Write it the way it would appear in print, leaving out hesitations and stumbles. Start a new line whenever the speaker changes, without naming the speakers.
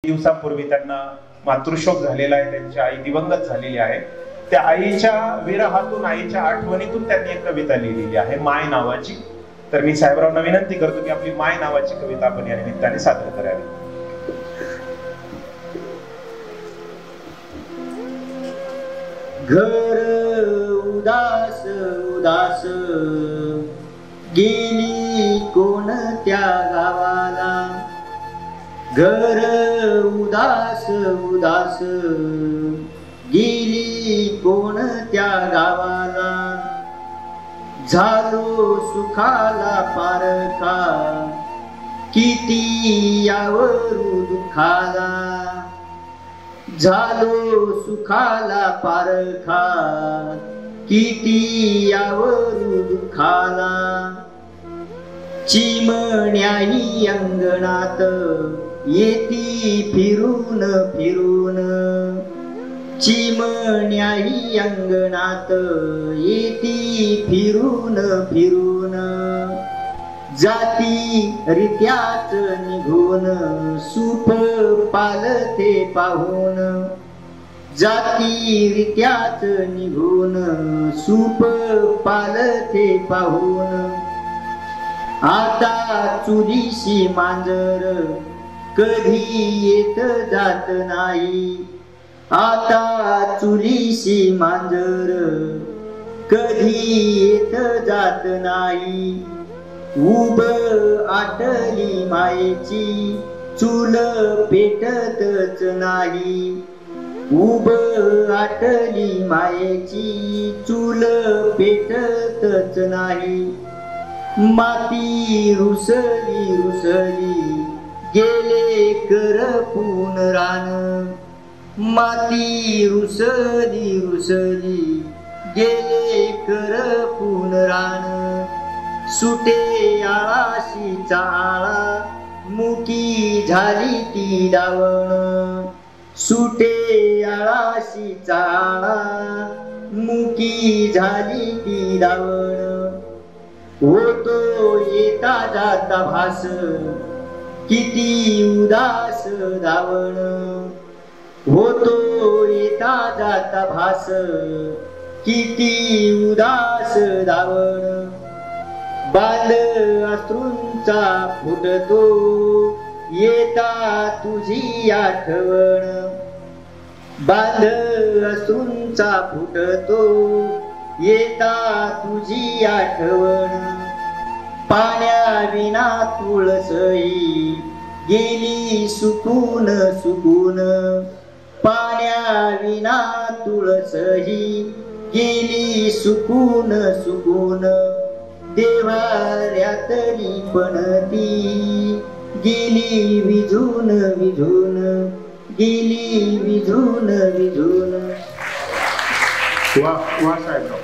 दिवसांपूर्वी त्यांना मातृशोक झालेला आहे, त्यांची आई दिवंगत झालेली आहे. त्या आईच्या विरहातून, आईच्या आठवणीतून त्यांनी एक कविता लिहिलेली आहे, माय नावाची. तर मी साहेबरावांना विनंती करतो की आपली माय नावाची कविता आपण या निमित्ताने सादर करावी.
घर उदास उदास गेली कोणत्या गावाला, घर उदास उदास गेली कोणत्या गावाला, झालो सुखाला पारखा किती यावरू दुःखाला, झालो सुखाला पारखा किती यावरू दुःखाला, चिमण्याही अंगणात येती फिरून फिरून, चिमण्याही अंगणात येती फिरून फिरून, जाती रित्याच निघून सुप पालथे पाहून, जाती रित्याच निघून सुप पालथे पाहून, आता चुलीशी मांजर कधी येत जात नाही, आता चुलीशी मांजर कधी येत जात नाही, उब आटली मायेची चूल पेटतच नाही, उब आटली मायेची चूल पेटतच नाही, माती रुसली रुसली गेले करपून रान, माती रुसली रुसली गेले करपून रान, सुटे आळाशीचा आळा मुकी झाली ती डावण, सुटे आळाशीचा आळा मुकी झाली ती डावण, होतो येता जाता भास किती उदास धावण, होतो येता जाता भास किती उदास धावण, बाल अश्रूंचा फुटतो येता तुझी आठवण, बाल अश्रूंचा फुटतो येता तुझी आठवण, पाण्याविना तुळसई गेली सुकून सुकून, पाण्याविना तुळसई गेली सुकून सुकून, देवाऱ्यातली पणती गेली विझून विझून, गेली विझून विझून.
वा वा साहेबराव.